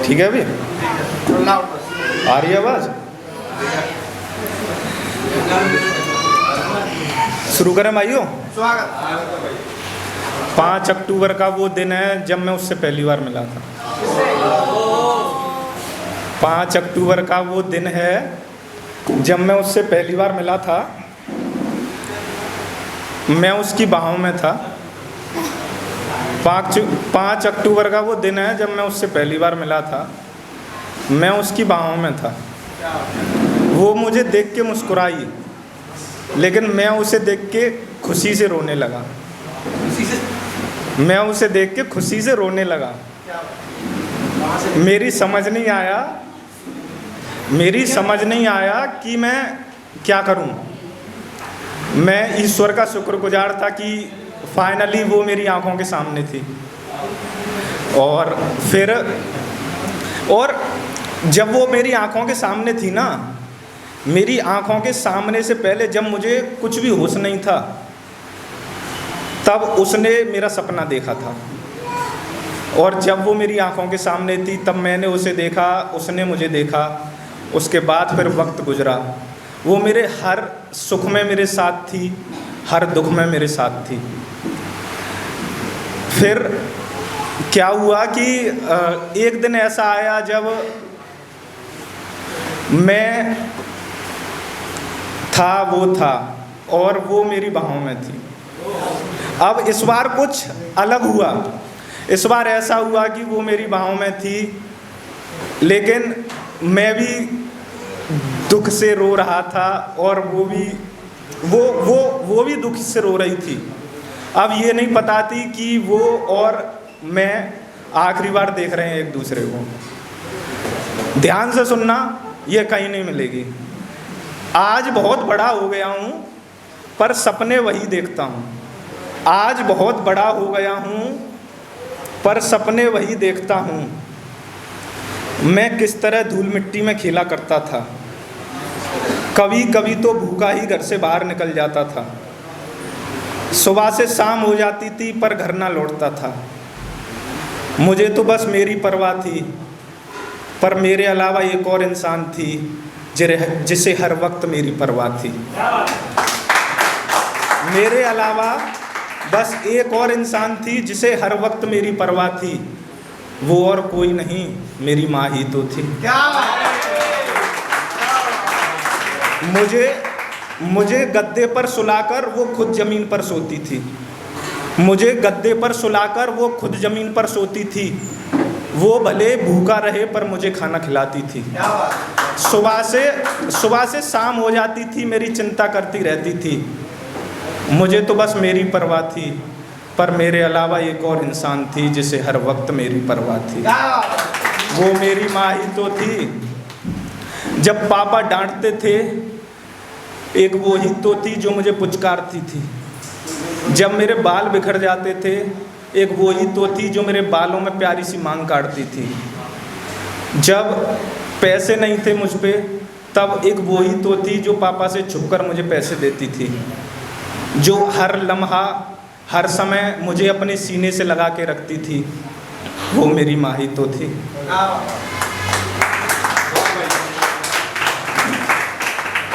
ठीक है अभी आ रही है आवाज? शुरू करें भाइयों। 5 अक्टूबर का वो दिन है जब मैं उससे पहली बार मिला था। 5 अक्टूबर का वो दिन है जब मैं उससे पहली बार मिला था। मैं उसकी बाहों में था। 5 अक्टूबर का वो दिन है जब मैं उससे पहली बार मिला था। मैं उसकी बाहों में था। वो मुझे देख के मुस्कुराई, लेकिन मैं उसे देख के खुशी से रोने लगा। मैं उसे देख के खुशी से रोने लगा। मेरी समझ नहीं आया कि मैं क्या करूं। मैं ईश्वर का शुक्रगुजार था कि फाइनली वो मेरी आंखों के सामने थी। और जब वो मेरी आंखों के सामने थी ना, मेरी आंखों के सामने से पहले जब मुझे कुछ भी होश नहीं था, तब उसने मेरा सपना देखा था। और जब वो मेरी आंखों के सामने थी तब मैंने उसे देखा, उसने मुझे देखा। उसके बाद फिर वक्त गुजरा। वो मेरे हर सुख में मेरे साथ थी, हर दुख में मेरे साथ थी। फिर क्या हुआ कि एक दिन ऐसा आया जब मैं था, वो था और वो मेरी बाहों में थी। अब इस बार कुछ अलग हुआ। इस बार ऐसा हुआ कि वो मेरी बाहों में थी, लेकिन मैं भी दुख से रो रहा था और वो भी दुख से रो रही थी। अब ये नहीं पता थी कि वो और मैं आखिरी बार देख रहे हैं एक दूसरे को। ध्यान से सुनना, ये कहीं नहीं मिलेगी। आज बहुत बड़ा हो गया हूँ पर सपने वही देखता हूँ। आज बहुत बड़ा हो गया हूँ पर सपने वही देखता हूँ। मैं किस तरह धूल मिट्टी में खेला करता था। कभी कभी तो भूखा ही घर से बाहर निकल जाता था। सुबह से शाम हो जाती थी पर घर ना लौटता था। मुझे तो बस मेरी परवाह थी, पर मेरे अलावा एक और इंसान थी जिसे हर वक्त मेरी परवाह थी। मेरे अलावा बस एक और इंसान थी जिसे हर वक्त मेरी परवाह थी। वो और कोई नहीं, मेरी माँ ही तो थी। मुझे गद्दे पर सुलाकर वो खुद ज़मीन पर सोती थी। मुझे गद्दे पर सुलाकर वो खुद ज़मीन पर सोती थी। वो भले भूखा रहे पर मुझे खाना खिलाती थी। सुबह से शाम हो जाती थी, मेरी चिंता करती रहती थी। मुझे तो बस मेरी परवाह थी, पर मेरे अलावा एक और इंसान थी जिसे हर वक्त मेरी परवाह थी। वो मेरी माँ ही तो थी। जब पापा डांटते थे, एक वो ही तो थी जो मुझे पुचकारती थी। जब मेरे बाल बिखर जाते थे, एक वो ही तो थी जो मेरे बालों में प्यारी सी मांग काटती थी। जब पैसे नहीं थे मुझ पे, तब एक वो ही तो थी जो पापा से छुपकर मुझे पैसे देती थी। जो हर लम्हा, हर समय मुझे अपने सीने से लगा के रखती थी। वो मेरी माँ ही तो थी।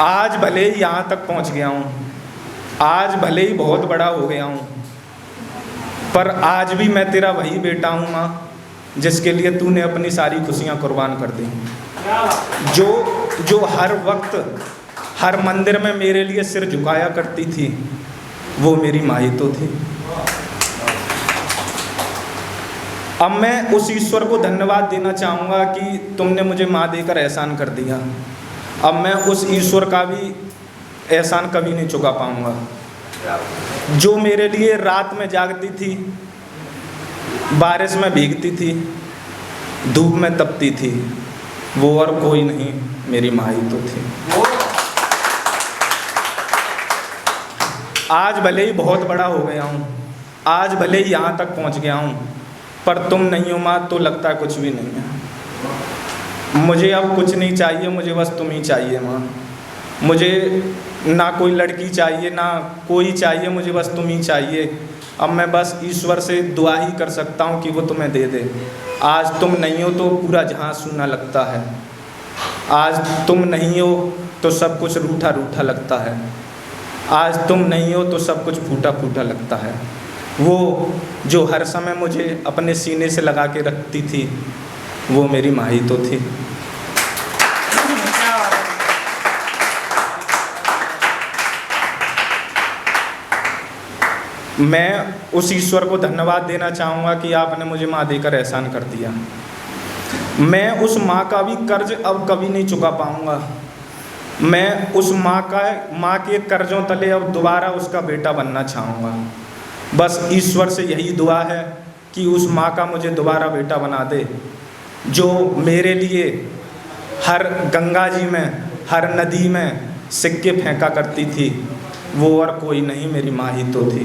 आज भले ही यहाँ तक पहुँच गया हूँ, आज भले ही बहुत बड़ा हो गया हूँ, पर आज भी मैं तेरा वही बेटा हूँ माँ, जिसके लिए तूने अपनी सारी खुशियाँ कुर्बान कर दी। जो हर वक्त हर मंदिर में मेरे लिए सिर झुकाया करती थी, वो मेरी माँ ही तो थी। अब मैं उस ईश्वर को धन्यवाद देना चाहूँगा कि तुमने मुझे माँ देकर एहसान कर दिया। अब मैं उस ईश्वर का भी एहसान कभी नहीं चुका पाऊँगा। जो मेरे लिए रात में जागती थी, बारिश में भीगती थी, धूप में तपती थी, वो और कोई नहीं, मेरी माँ ही तो थी। आज भले ही बहुत बड़ा हो गया हूँ, आज भले ही यहाँ तक पहुँच गया हूँ, पर तुम नहीं हो माँ तो लगता है कुछ भी नहीं है। मुझे अब कुछ नहीं चाहिए, मुझे बस तुम ही चाहिए माँ। मुझे ना कोई लड़की चाहिए, ना कोई चाहिए, मुझे बस तुम ही चाहिए। अब मैं बस ईश्वर से दुआ ही कर सकता हूँ कि वो तुम्हें दे दे। आज तुम नहीं हो तो पूरा जहाँ सूना लगता है, आज तुम नहीं हो तो सब कुछ रूठा रूठा लगता है, आज तुम नहीं हो तो सब कुछ फूटा फूटा लगता है। वो जो हर समय मुझे अपने सीने से लगा के रखती थी, वो मेरी माँ ही तो थी। मैं उस ईश्वर को धन्यवाद देना चाहूँगा कि आपने मुझे माँ देकर एहसान कर दिया। मैं उस माँ का भी कर्ज अब कभी नहीं चुका पाऊँगा। मैं उस माँ के कर्जों तले अब दोबारा उसका बेटा बनना चाहूँगा। बस ईश्वर से यही दुआ है कि उस माँ का मुझे दोबारा बेटा बना दे, जो मेरे लिए हर गंगा जी में, हर नदी में सिक्के फेंका करती थी, वो और कोई नहीं, मेरी माँ ही तो थी।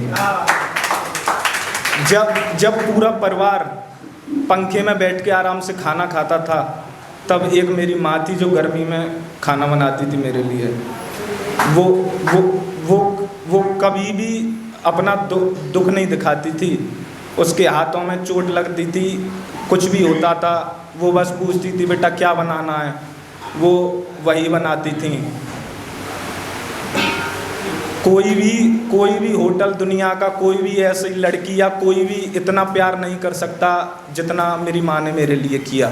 जब पूरा परिवार पंखे में बैठ के आराम से खाना खाता था, तब एक मेरी माँ थी जो गर्मी में खाना बनाती थी मेरे लिए। वो कभी भी अपना दुख नहीं दिखाती थी। उसके हाथों में चोट लगती थी, कुछ भी होता था, वो बस पूछती थी बेटा क्या बनाना है, वो वही बनाती थी। कोई भी होटल दुनिया का, कोई भी ऐसी लड़की या कोई भी इतना प्यार नहीं कर सकता जितना मेरी माँ ने मेरे लिए किया।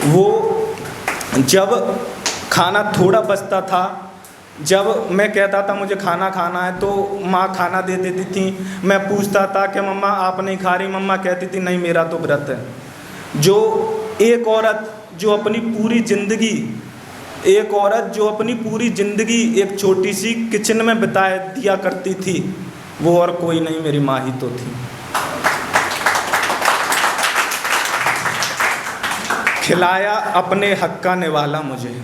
वो जब खाना थोड़ा बचता था, जब मैं कहता था मुझे खाना खाना है, तो माँ खाना दे देती थी। मैं पूछता था कि मम्मा आप नहीं खा रही, मम्मा कहती थी नहीं मेरा तो व्रत है। जो एक औरत जो अपनी पूरी ज़िंदगी एक छोटी सी किचन में बिता दिया करती थी, वो और कोई नहीं, मेरी माँ ही तो थी। खिलाया अपने हक का निवाला मुझे,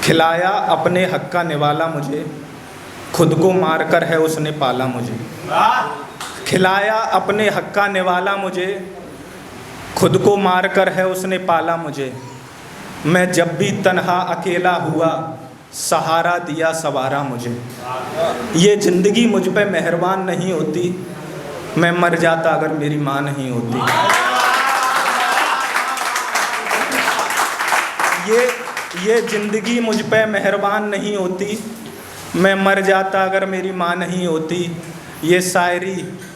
खिलाया अपने हक का निवाला मुझे, खुद को मार कर है उसने पाला मुझे। खिलाया अपने हक का निवाला मुझे, खुद को मार कर है उसने पाला मुझे। मैं जब भी तन्हा अकेला हुआ, सहारा दिया सवारा मुझे। ये ज़िंदगी मुझ पे मेहरबान नहीं होती, मैं मर जाता अगर मेरी माँ नहीं होती। ये ज़िंदगी मुझ पे मेहरबान नहीं होती, मैं मर जाता अगर मेरी माँ नहीं होती। ये शायरी,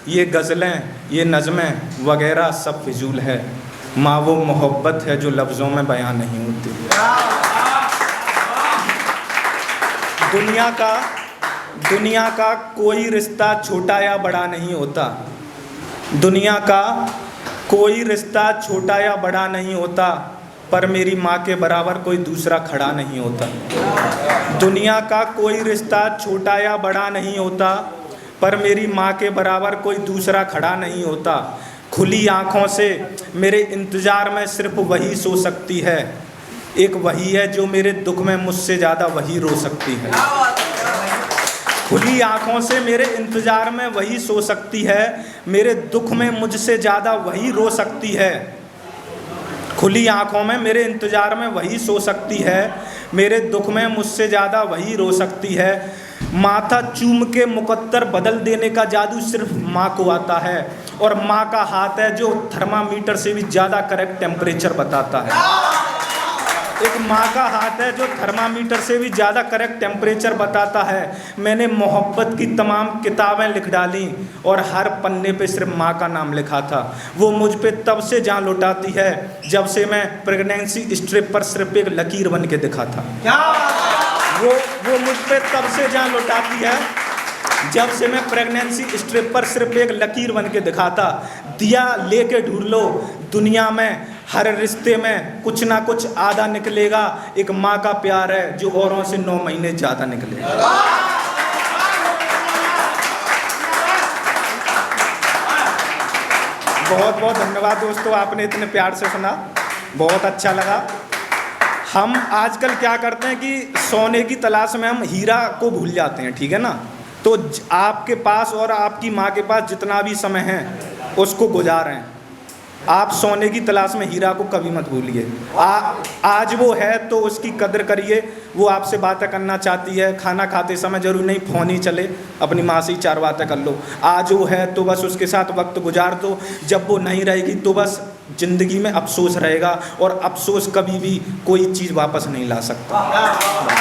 ये गज़लें, ये नज़में वगैरह सब फिजूल है, माँ वो मोहब्बत है जो लफ्ज़ों में बयां नहीं होती। दुनिया का कोई रिश्ता छोटा या बड़ा नहीं होता, दुनिया का कोई रिश्ता छोटा या बड़ा नहीं होता, पर मेरी माँ के बराबर कोई दूसरा खड़ा नहीं होता। दुनिया का कोई रिश्ता छोटा या बड़ा नहीं होता, पर मेरी माँ के बराबर कोई दूसरा खड़ा नहीं होता। खुली आँखों से मेरे इंतज़ार में सिर्फ वही सो सकती है, एक वही है जो मेरे दुख में मुझसे ज़्यादा वही रो सकती है। खुली आँखों से मेरे इंतज़ार में वही सो सकती है, मेरे दुख में मुझसे ज़्यादा वही रो सकती है। खुली आँखों में मेरे इंतज़ार में वही सो सकती है, मेरे दुख में मुझसे ज़्यादा वही रो सकती है। माथा चूम के मुकद्दर बदल देने का जादू सिर्फ माँ को आता है, और माँ का हाथ है जो थर्मामीटर से भी ज़्यादा करेक्ट टेम्परेचर बताता है। एक माँ का हाथ है जो थर्मामीटर से भी ज़्यादा करेक्ट टेम्परेचर बताता है। मैंने मोहब्बत की तमाम किताबें लिख डाली और हर पन्ने पे सिर्फ माँ का नाम लिखा था। वो मुझ पे तब से जान लौटाती है जब से मैं प्रेगनेंसी स्ट्रिप पर सिर्फ एक लकीर बन के दिखा था। वो मुझ पे तब से जान लौटाती है जब से मैं प्रेगनेंसी स्ट्रिप पर सिर्फ एक लकीर बन के दिखाता। दिया लेके ढूंढ लो दुनिया में, हर रिश्ते में कुछ ना कुछ आधा निकलेगा। एक माँ का प्यार है जो औरों से 9 महीने ज़्यादा निकलेगा। बहुत बहुत धन्यवाद दोस्तों, आपने इतने प्यार से सुना, बहुत अच्छा लगा। हम आजकल क्या करते हैं कि सोने की तलाश में हम हीरा को भूल जाते हैं, ठीक है ना। तो आपके पास और आपकी माँ के पास जितना भी समय है उसको गुजारें, आप सोने की तलाश में हीरा को कभी मत भूलिए। आज वो है तो उसकी कदर करिए। वो आपसे बातें करना चाहती है, खाना खाते समय जरूर नहीं फ़ोन ही चले, अपनी माँ से ही 4 बातें कर लो। आज वो है तो बस उसके साथ वक्त गुजार दो। जब वो नहीं रहेगी तो बस ज़िंदगी में अफसोस रहेगा, और अफसोस कभी भी कोई चीज़ वापस नहीं ला सकता।